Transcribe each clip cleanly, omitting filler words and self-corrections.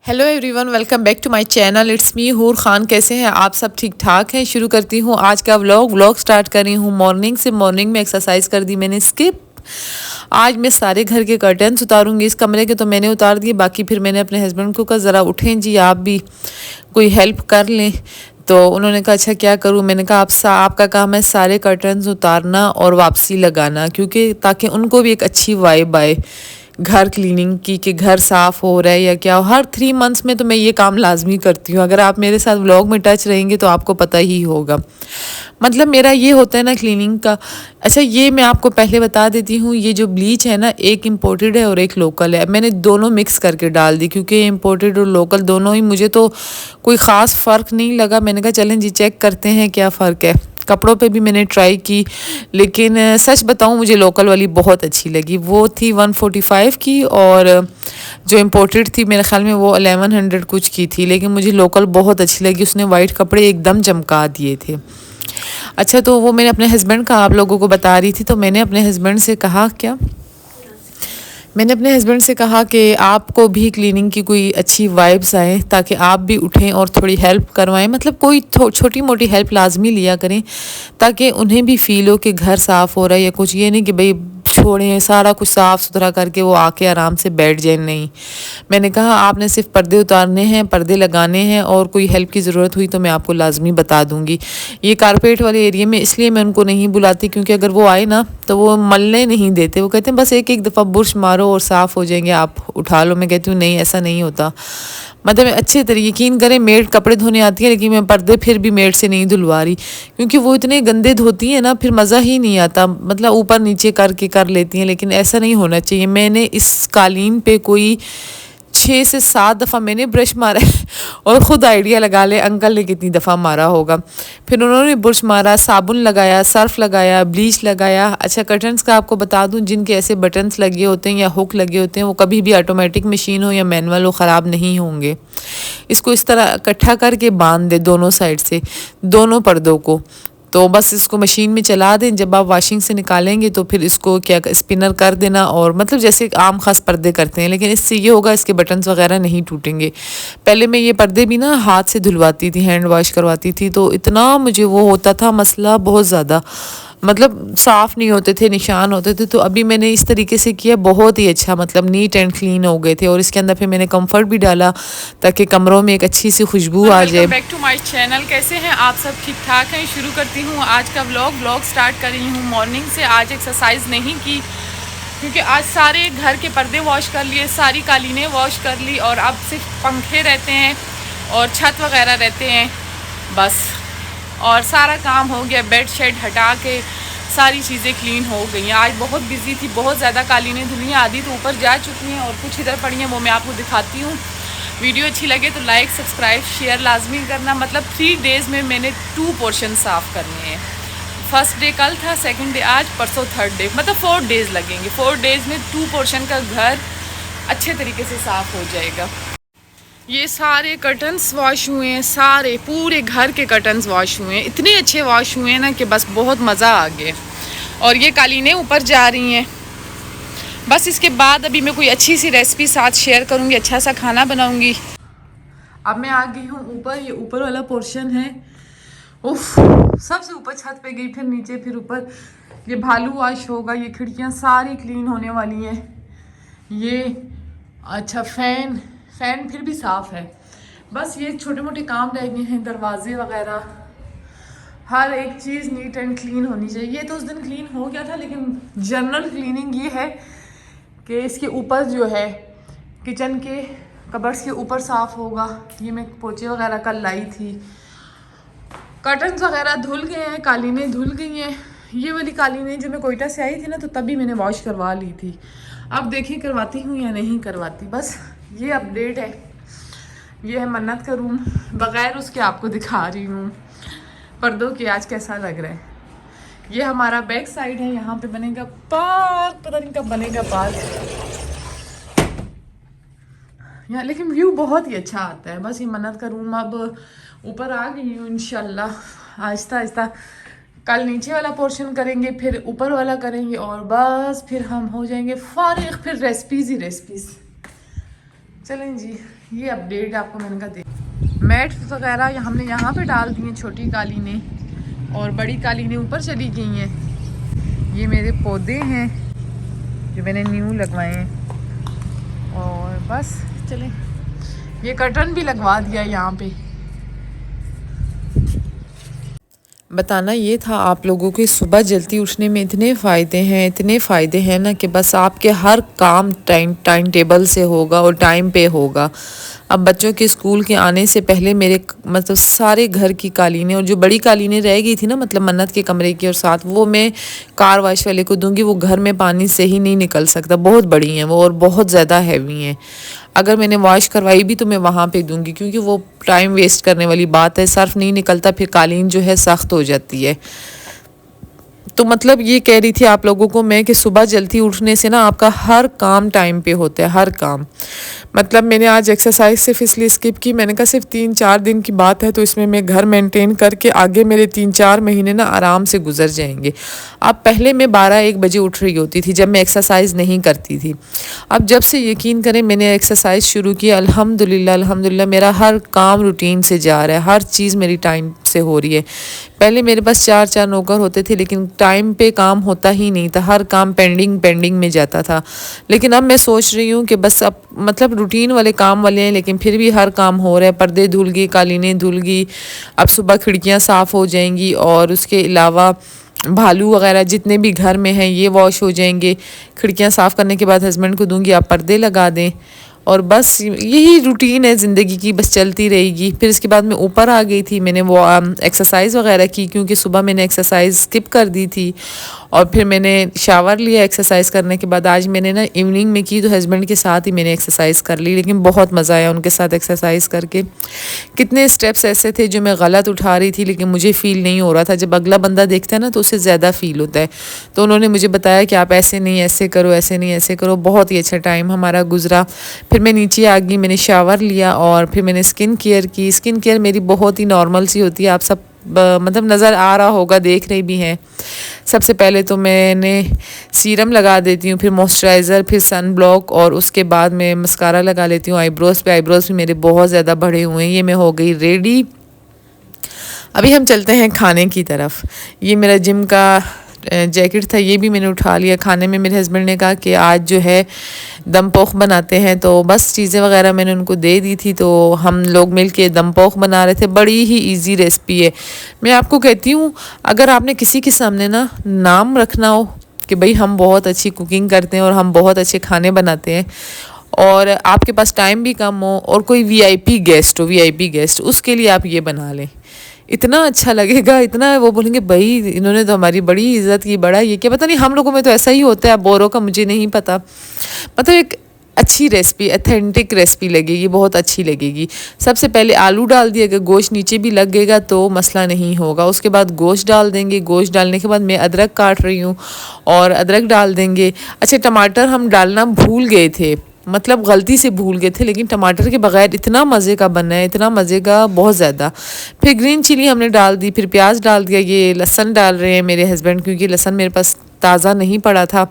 Hello everyone, welcome back to my channel. It's me Hoor Khan. कैसे हैं आप सब? ठीक ठाक हैं। शुरू करती हूँ आज का व्लॉग स्टार्ट कर रही हूँ मॉर्निंग से। मॉर्निंग में एक्सरसाइज कर दी मैंने स्किप। आज मैं सारे घर के कर्टन्स उतारूंगी। इस कमरे के तो मैंने उतार दिए, बाकी फिर मैंने अपने हस्बैंड को कहा ज़रा उठें जी, आप भी कोई हेल्प कर लें। तो उन्होंने कहा अच्छा क्या करूं। मैंने कहा आपका काम है सारे कर्टन्स उतारना और वापसी लगाना, क्योंकि ताकि उनको भी एक अच्छी वाइब आए घर क्लीनिंग की, कि घर साफ़ हो रहा है या क्या। हर 3 मंथ्स में तो मैं ये काम लाजमी करती हूँ। अगर आप मेरे साथ व्लॉग में टच रहेंगे तो आपको पता ही होगा। मतलब मेरा ये होता है ना क्लीनिंग का। अच्छा, ये मैं आपको पहले बता देती हूँ, ये जो ब्लीच है ना, एक इम्पोर्टेड है और एक लोकल है। मैंने दोनों मिक्स करके डाल दी, क्योंकि इम्पोर्टेड और लोकल दोनों ही मुझे तो कोई ख़ास फ़र्क नहीं लगा। मैंने कहा चलें जी चेक करते हैं क्या फ़र्क है। कपड़ों पे भी मैंने ट्राई की, लेकिन सच बताऊं मुझे लोकल वाली बहुत अच्छी लगी। वो थी 145 की, और जो इम्पोर्टेड थी मेरे ख्याल में वो 1100 कुछ की थी, लेकिन मुझे लोकल बहुत अच्छी लगी। उसने वाइट कपड़े एकदम चमका दिए थे। अच्छा, तो वो मैंने अपने हस्बैंड का आप लोगों को बता रही थी, तो मैंने अपने हस्बैंड से कहा मैंने अपने हस्बैंड से कहा कि आपको भी क्लीनिंग की कोई अच्छी वाइब्स आए, ताकि आप भी उठें और थोड़ी हेल्प करवाएं। मतलब कोई छोटी मोटी हेल्प लाजमी लिया करें, ताकि उन्हें भी फील हो कि घर साफ़ हो रहा है या कुछ। ये नहीं कि भाई छोड़ें सारा कुछ साफ़ सुथरा करके वो आके आराम से बैठ जाए। नहीं, मैंने कहा आपने सिर्फ पर्दे उतारने हैं, पर्दे लगाने हैं, और कोई हेल्प की ज़रूरत हुई तो मैं आपको लाजमी बता दूंगी। ये कारपेट वाले एरिया में इसलिए मैं उनको नहीं बुलाती, क्योंकि अगर वो आए ना तो वो मलने नहीं देते। वो कहते हैं बस एक एक दफ़ा बुर्श मारो और साफ़ हो जाएंगे, आप उठा लो। मैं कहती हूँ नहीं, ऐसा नहीं होता। मतलब अच्छे तरीके, यकीन करें मेड कपड़े धोने आती है, लेकिन मैं पर्दे फिर भी मेड से नहीं धुलवा रही, क्योंकि वो इतने गंदे धोती हैं ना, फिर मज़ा ही नहीं आता। मतलब ऊपर नीचे करके कर लेती हैं, लेकिन ऐसा नहीं होना चाहिए। मैंने इस कालीन पे कोई 6 से 7 दफ़ा मैंने ब्रश मारा है, और ख़ुद आइडिया लगा ले अंकल ने कितनी दफ़ा मारा होगा। फिर उन्होंने ब्रश मारा, साबुन लगाया, सर्फ लगाया, ब्लीच लगाया। अच्छा, कर्टन्स का आपको बता दूं, जिनके ऐसे बटन्स लगे होते हैं या हुक लगे होते हैं, वो कभी भी ऑटोमेटिक मशीन हो या मैनुअल हो ख़राब नहीं होंगे। इसको इस तरह इकट्ठा करके बांध दे दोनों साइड से, दोनों पर्दों को। तो बस इसको मशीन में चला दें। जब आप वॉशिंग से निकालेंगे तो फिर इसको क्या स्पिनर कर देना, और मतलब जैसे आम खास पर्दे करते हैं, लेकिन इससे ये होगा इसके बटन्स वगैरह नहीं टूटेंगे। पहले मैं ये पर्दे भी ना हाथ से धुलवाती थी, हैंड वॉश करवाती थी, तो इतना मुझे वो होता था मसला बहुत ज़्यादा। मतलब साफ़ नहीं होते थे, निशान होते थे। तो अभी मैंने इस तरीके से किया, बहुत ही अच्छा, मतलब नीट एंड क्लीन हो गए थे। और इसके अंदर फिर मैंने कंफर्ट भी डाला, ताकि कमरों में एक अच्छी सी खुशबू आ जाए। Back to my channel. कैसे हैं आप सब? ठीक ठाक हैं। शुरू करती हूँ आज का व्लॉग स्टार्ट कर रही हूँ मॉर्निंग से। आज एक्सरसाइज नहीं की, क्योंकि आज सारे घर के पर्दे वॉश कर लिए, सारी कालीनें वॉश कर ली, और अब सिर्फ पंखे रहते हैं और छत वगैरह रहते हैं बस। और सारा काम हो गया, बेड शेड हटा के सारी चीज़ें क्लीन हो गई हैं। आज बहुत बिजी थी, बहुत ज़्यादा कालीनें धुली हैं, आधी तो ऊपर जा चुकी हैं और कुछ इधर पड़ी हैं, वो मैं आपको दिखाती हूँ। वीडियो अच्छी लगे तो लाइक सब्सक्राइब शेयर लाजमी करना। मतलब 3 डेज़ में मैंने 2 पोर्शन साफ़ करने हैं। फर्स्ट डे कल था, सेकंड डे आज, परसों थर्ड डे, मतलब 4 डेज़ लगेंगे। 4 डेज़ में 2 पोर्शन का घर अच्छे तरीके से साफ़ हो जाएगा। ये सारे कर्टन्स वॉश हुए हैं, सारे पूरे घर के कर्टन्स वॉश हुए हैं। इतने अच्छे वॉश हुए हैं ना कि बस बहुत मज़ा आ गया। और ये कालीनें ऊपर जा रही हैं। बस इसके बाद अभी मैं कोई अच्छी सी रेसिपी साथ शेयर करूँगी, अच्छा सा खाना बनाऊँगी। अब मैं आ गई हूँ ऊपर। ये ऊपर वाला पोर्शन है। उफ, सबसे ऊपर छत पे गई, फिर नीचे, फिर ऊपर। ये भालू वॉश होगा। ये खिड़कियाँ सारी क्लीन होने वाली हैं। ये अच्छा फ़ैन फिर भी साफ़ है। बस ये छोटे मोटे काम रह गए हैं, दरवाजे वगैरह, हर एक चीज़ नीट एंड क्लीन होनी चाहिए। ये तो उस दिन क्लीन हो गया था, लेकिन जनरल क्लीनिंग ये है कि इसके ऊपर जो है किचन के कबर्ड्स के ऊपर साफ़ होगा। ये मैं पोचे वगैरह कल लाई थी। कर्टन्स वगैरह धुल गए हैं, कालीनें धुल गई हैं। ये वाली कालीनें जो मैं कोयटा से आई थी ना, तो तभी मैंने वॉश करवा ली थी। अब देखिए करवाती हूँ या नहीं करवाती। बस ये अपडेट है। ये है मन्नत का रूम, बग़ैर उसके आपको दिखा रही हूँ पर्दों के आज कैसा लग रहा है। ये हमारा बैक साइड है, यहाँ पे बनेगा पार्क। पता नहीं कब बनेगा पार्क यहाँ, लेकिन व्यू बहुत ही अच्छा आता है। बस ये मन्नत का रूम। अब ऊपर आ गई हूँ इंशाल्लाह, आहिस्ता आहिस्ता। कल नीचे वाला पोर्शन करेंगे, फिर ऊपर वाला करेंगे, और बस फिर हम हो जाएंगे फारिग। फिर रेसिपीज़ ही रेसिपीज़। चलें जी। ये अपडेट आपको मैंने कहा दे। मैट वगैरह हमने यहाँ पे डाल दी हैं, छोटी कालीनें और बड़ी कालीनें ऊपर चली गई हैं। ये मेरे पौधे हैं जो मैंने न्यू लगवाए हैं। और बस चलें, ये कर्टन भी लगवा दिया यहाँ पे। बताना ये था आप लोगों के सुबह जल्दी उठने में इतने फ़ायदे हैं ना कि बस आपके हर काम टाइम टेबल से होगा और टाइम पे होगा। अब बच्चों के स्कूल के आने से पहले मेरे मतलब सारे घर की कालीनें और जो बड़ी कालीनें रह गई थी ना, मतलब मन्नत के कमरे की, और साथ वो मैं कार वाश वाले को दूंगी। वो घर में पानी से ही नहीं निकल सकता, बहुत बड़ी हैं वो और बहुत ज़्यादा हैवी हैं। अगर मैंने वॉश करवाई भी तो मैं वहाँ पे दूंगी, क्योंकि वो टाइम वेस्ट करने वाली बात है। सर्फ नहीं निकलता, फिर कालीन जो है सख्त हो जाती है। तो मतलब ये कह रही थी आप लोगों को मैं कि सुबह जल्दी उठने से ना आपका हर काम टाइम पे होता है, हर काम। मतलब मैंने आज एक्सरसाइज सिर्फ इसलिए स्किप की, मैंने कहा सिर्फ 3-4 दिन की बात है, तो इसमें मैं घर मेंटेन करके आगे मेरे 3-4 महीने ना आराम से गुजर जाएंगे। अब पहले मैं 12-1 बजे उठ रही होती थी जब मैं एक्सरसाइज नहीं करती थी। अब जब से यकीन करें मैंने एक्सरसाइज शुरू की, अल्हम्दुलिल्लाह मेरा हर काम रूटीन से जा रहा है, हर चीज़ मेरी टाइम से हो रही है। पहले मेरे पास 4-4 नौकर होते थे, लेकिन टाइम पे काम होता ही नहीं था, हर काम पेंडिंग में जाता था। लेकिन अब मैं सोच रही हूँ कि बस अब मतलब रूटीन वाले काम वाले हैं, लेकिन फिर भी हर काम हो रहा है। पर्दे धुल गए, कालीनें धुल गई, अब सुबह खिड़कियाँ साफ़ हो जाएंगी, और उसके अलावा भालू वगैरह जितने भी घर में हैं ये वॉश हो जाएंगे। खिड़कियाँ साफ़ करने के बाद हस्बैंड को दूंगी आप पर्दे लगा दें, और बस यही रूटीन है ज़िंदगी की, बस चलती रहेगी। फिर इसके बाद मैं ऊपर आ गई थी, मैंने वो एक्सरसाइज वगैरह की, क्योंकि सुबह मैंने एक्सरसाइज स्किप कर दी थी। और फिर मैंने शावर लिया एक्सरसाइज करने के बाद। आज मैंने ना इवनिंग में की, तो हस्बैंड के साथ ही मैंने एक्सरसाइज कर ली, लेकिन बहुत मज़ा आया उनके साथ एक्सरसाइज करके। कितने स्टेप्स ऐसे थे जो मैं गलत उठा रही थी, लेकिन मुझे फ़ील नहीं हो रहा था। जब अगला बंदा देखता है ना तो उसे ज़्यादा फ़ील होता है। तो उन्होंने मुझे बताया कि आप ऐसे नहीं ऐसे करो, ऐसे नहीं ऐसे करो। बहुत ही अच्छा टाइम हमारा गुजरा। फिर मैं नीचे आ गई, मैंने शावर लिया और फिर मैंने स्किन केयर की। स्किन केयर मेरी बहुत ही नॉर्मल सी होती है, आप सब मतलब नज़र आ रहा होगा, देख रही भी हैं। सबसे पहले तो मैंने सीरम लगा देती हूँ, फिर मॉइस्चराइज़र, फिर सन ब्लॉक, और उसके बाद मैं मस्कारा लगा लेती हूँ आईब्रोज़ पे। आईब्रोज़ भी मेरे बहुत ज़्यादा बढ़े हुए हैं। ये मैं हो गई रेडी। अभी हम चलते हैं खाने की तरफ। ये मेरा जिम का जैकेट था, ये भी मैंने उठा लिया। खाने में मेरे हस्बैंड ने कहा कि आज जो है दम पोख बनाते हैं, तो बस चीज़ें वगैरह मैंने उनको दे दी थी, तो हम लोग मिल के दम पोख बना रहे थे। बड़ी ही इजी रेसिपी है। मैं आपको कहती हूँ, अगर आपने किसी के सामने ना नाम रखना हो कि भाई हम बहुत अच्छी कुकिंग करते हैं और हम बहुत अच्छे खाने बनाते हैं, और आपके पास टाइम भी कम हो और कोई वीआईपी गेस्ट हो, वीआईपी गेस्ट, उसके लिए आप ये बना लें, इतना अच्छा लगेगा। इतना वो बोलेंगे भाई इन्होंने तो हमारी बड़ी इज्जत की, बड़ा ये क्या, पता नहीं हम लोगों में तो ऐसा ही होता है, बोरों का मुझे नहीं पता। मतलब एक अच्छी रेसिपी, अथेंटिक रेसिपी लगेगी, बहुत अच्छी लगेगी। सबसे पहले आलू डाल दिए, अगर गोश्त नीचे भी लगेगा तो मसला नहीं होगा। उसके बाद गोश्त डाल देंगे। गोश्त डालने के बाद मैं अदरक काट रही हूँ और अदरक डाल देंगे। अच्छा, टमाटर हम डालना भूल गए थे, मतलब गलती से भूल गए थे, लेकिन टमाटर के बगैर इतना मज़े का बना है, इतना मज़े का, बहुत ज़्यादा। फिर ग्रीन चिली हमने डाल दी, फिर प्याज डाल दिया। ये लहसुन डाल रहे हैं मेरे हस्बैंड, क्योंकि लहसुन मेरे पास ताज़ा नहीं पड़ा था।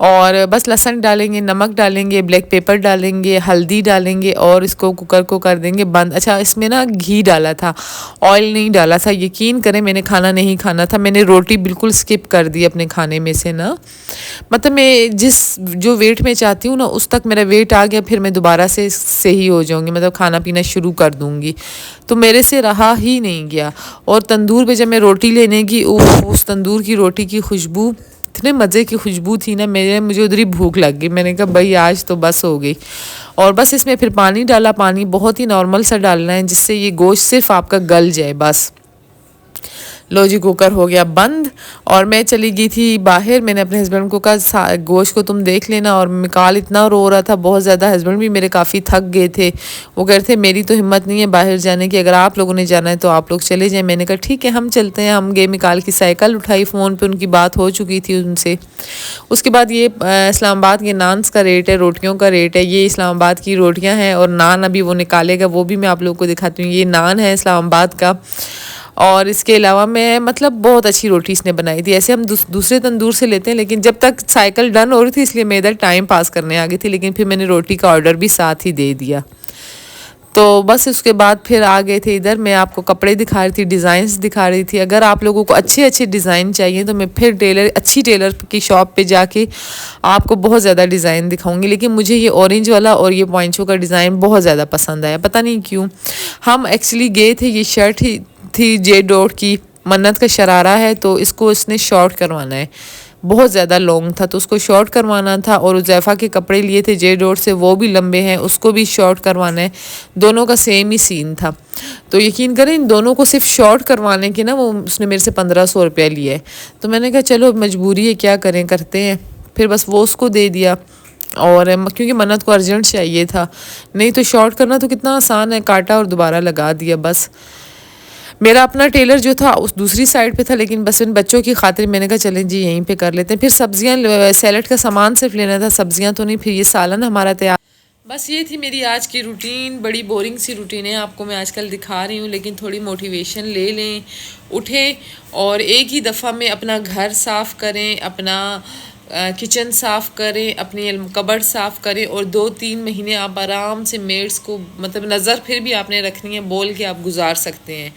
और बस लहसुन डालेंगे, नमक डालेंगे, ब्लैक पेपर डालेंगे, हल्दी डालेंगे, और इसको कुकर को कर देंगे बंद। अच्छा, इसमें ना घी डाला था, ऑयल नहीं डाला था। यकीन करें मैंने खाना नहीं खाना था, मैंने रोटी बिल्कुल स्किप कर दी अपने खाने में से ना। मतलब मैं जो वेट में चाहती हूँ ना उस तक मेरा वेट आ गया, फिर मैं दोबारा से सही हो जाऊँगी, मतलब खाना पीना शुरू कर दूँगी। तो मेरे से रहा ही नहीं गया। और तंदूर पे जब मैं रोटी लेने की, उस तंदूर की रोटी की खुशबू, इतने मज़े की खुशबू थी ना, मुझे उधर ही भूख लग गई। मैंने कहा भाई आज तो बस हो गई। और बस इसमें फिर पानी डाला। पानी बहुत ही नॉर्मल सा डालना है, जिससे ये गोश्त सिर्फ आपका गल जाए बस। लो जी, कुकर हो गया बंद। और मैं चली गई थी बाहर। मैंने अपने हस्बैंड को कहा गोश्त को तुम देख लेना। और मिकाल इतना रो रहा था बहुत ज़्यादा, हस्बैंड भी मेरे काफ़ी थक गए थे। वो कह रहे थे मेरी तो हिम्मत नहीं है बाहर जाने की, अगर आप लोगों ने जाना है तो आप लोग चले जाएं। मैंने कहा ठीक है हम चलते हैं। हम गए, मिकाल की साइकिल उठाई, फ़ोन पर उनकी बात हो चुकी थी उनसे। उसके बाद ये इस्लामाबाद के नान्स का रेट है, रोटियों का रेट है। ये इस्लामाबाद की रोटियाँ हैं, और नान अभी वो निकालेगा, वो भी मैं आप लोगों को दिखाती हूँ। ये नान है इस्लामाबाद का, और इसके अलावा मैं मतलब बहुत अच्छी रोटी इसने बनाई थी। ऐसे हम दूसरे तंदूर से लेते हैं, लेकिन जब तक साइकिल डन हो रही थी इसलिए मैं इधर टाइम पास करने आ गई थी, लेकिन फिर मैंने रोटी का ऑर्डर भी साथ ही दे दिया। तो बस उसके बाद फिर आ गए थे इधर। मैं आपको कपड़े दिखा रही थी, डिज़ाइंस दिखा रही थी। अगर आप लोगों को अच्छे अच्छे डिज़ाइन चाहिए तो मैं फिर अच्छी टेलर की शॉप पे जाके आपको बहुत ज़्यादा डिज़ाइन दिखाऊंगी। लेकिन मुझे ये ऑरेंज वाला और ये पॉइंचो का डिज़ाइन बहुत ज़्यादा पसंद आया, पता नहीं क्यों। हम एक्चुअली गए थे, ये शर्ट ही थी जे डॉट की, मन्नत का शरारा है तो इसको इसने शॉर्ट करवाना है, बहुत ज़्यादा लॉन्ग था तो उसको शॉर्ट करवाना था। और उज़ैफ़ा के कपड़े लिए थे जे डॉट से, वो भी लंबे हैं, उसको भी शॉर्ट करवाना है। दोनों का सेम ही सीन था। तो यकीन करें इन दोनों को सिर्फ शॉर्ट करवाने के ना वो उसने मेरे से 1500 रुपया लिया है। तो मैंने कहा चलो मजबूरी है, क्या करें, करते हैं। फिर बस वो उसको दे दिया। और क्योंकि मन्नत को अर्जेंट चाहिए था, नहीं तो शॉर्ट करना तो कितना आसान है, काटा और दोबारा लगा दिया बस। मेरा अपना टेलर जो था उस दूसरी साइड पे था, लेकिन बस इन बच्चों की खातिर मैंने कहा चलें जी यहीं पे कर लेते हैं। फिर सब्जियां, सैलड का सामान सिर्फ लेना था, सब्जियां तो नहीं। फिर ये सालन हमारा तैयार। बस ये थी मेरी आज की रूटीन। बड़ी बोरिंग सी रूटीन है, आपको मैं आजकल दिखा रही हूँ, लेकिन थोड़ी मोटिवेशन ले लें, उठें और एक ही दफ़ा में अपना घर साफ़ करें, अपना किचन साफ़ करें, अपनी कबर्ड साफ़ करें। और 2-3 महीने आप आराम से मेड्स को मतलब नज़र फिर भी आपने रखनी है, बोल के आप गुजार सकते हैं।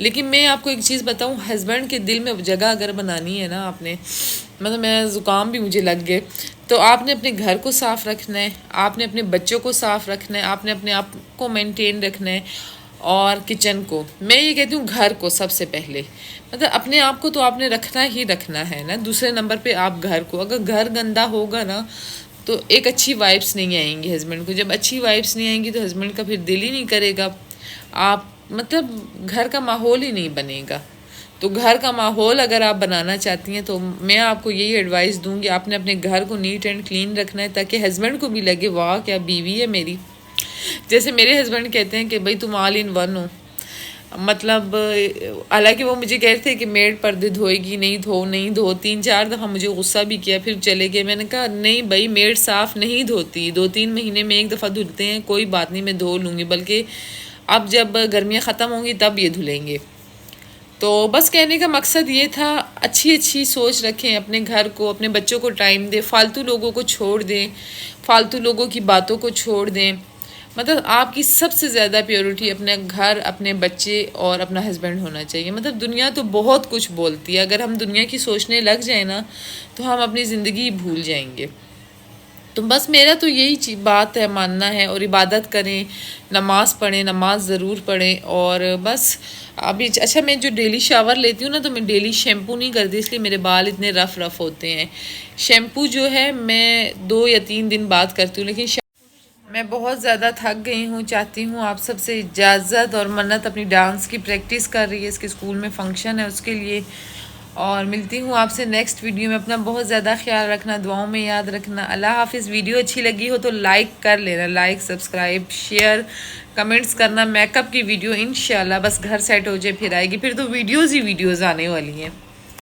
लेकिन मैं आपको एक चीज़ बताऊं, हस्बैंड के दिल में जगह अगर बनानी है ना आपने, मतलब मैं ज़ुकाम भी मुझे लग गए, तो आपने अपने घर को साफ़ रखना है, आपने अपने बच्चों को साफ़ रखना है, आपने अपने आप को मेंटेन रखना है। और किचन को, मैं ये कहती हूँ घर को सबसे पहले, मतलब अपने आप को तो आपने रखना ही रखना है ना। दूसरे नंबर पे आप घर को, अगर घर गंदा होगा ना तो एक अच्छी वाइब्स नहीं आएंगी हस्बैंड को। जब अच्छी वाइब्स नहीं आएंगी तो हस्बैंड का फिर दिल ही नहीं करेगा, आप मतलब घर का माहौल ही नहीं बनेगा। तो घर का माहौल अगर आप बनाना चाहती हैं तो मैं आपको यही एडवाइस दूंगी, आपने अपने घर को नीट एंड क्लीन रखना है, ताकि हस्बैंड को भी लगे वाह क्या बीवी है मेरी। जैसे मेरे हस्बैंड कहते हैं कि भाई तुम ऑल इन वन हो, मतलब हालांकि वो मुझे कह रहे थे कि मेड पर्दे धोएगी, नहीं धो 3-4 दफ़ा मुझे गुस्सा भी किया, फिर चले गए। मैंने कहा नहीं भाई, मेड साफ़ नहीं धोती, 2-3 महीने में एक दफ़ा धुलते हैं, कोई बात नहीं मैं धो लूँगी, बल्कि अब जब गर्मियाँ ख़त्म होंगी तब ये धुलेंगे। तो बस कहने का मकसद ये था, अच्छी अच्छी सोच रखें, अपने घर को, अपने बच्चों को टाइम दें, फालतू लोगों को छोड़ दें, फालतू लोगों की बातों को छोड़ दें। मतलब आपकी सबसे ज़्यादा प्योरिटी अपने घर, अपने बच्चे और अपना हस्बैंड होना चाहिए। मतलब दुनिया तो बहुत कुछ बोलती है, अगर हम दुनिया की सोचने लग जाए ना तो हम अपनी ज़िंदगी भूल जाएंगे। तो बस मेरा तो यही बात है, मानना है। और इबादत करें, नमाज़ पढ़ें, नमाज ज़रूर पढ़ें। और बस अभी अच्छा, मैं जो डेली शावर लेती हूँ ना तो मैं डेली शैम्पू नहीं करती, इसलिए मेरे बाल इतने रफ़ होते हैं। शैम्पू जो है मैं 2 या 3 दिन बाद करती हूँ। लेकिन मैं बहुत ज़्यादा थक गई हूँ, चाहती हूँ आप सबसे इजाज़त। और मन्नत अपनी डांस की प्रैक्टिस कर रही है, इसके स्कूल में फंक्शन है उसके लिए। और मिलती हूँ आपसे नेक्स्ट वीडियो में। अपना बहुत ज़्यादा ख्याल रखना, दुआओं में याद रखना। अल्लाह हाफिज़। वीडियो अच्छी लगी हो तो लाइक कर लेना, लाइक, सब्सक्राइब, शेयर, कमेंट्स करना। मेकअप की वीडियो इंशाल्लाह बस घर सेट हो जाए फिर आएगी, फिर तो वीडियोज़ ही वीडियोज़ आने वाली हैं।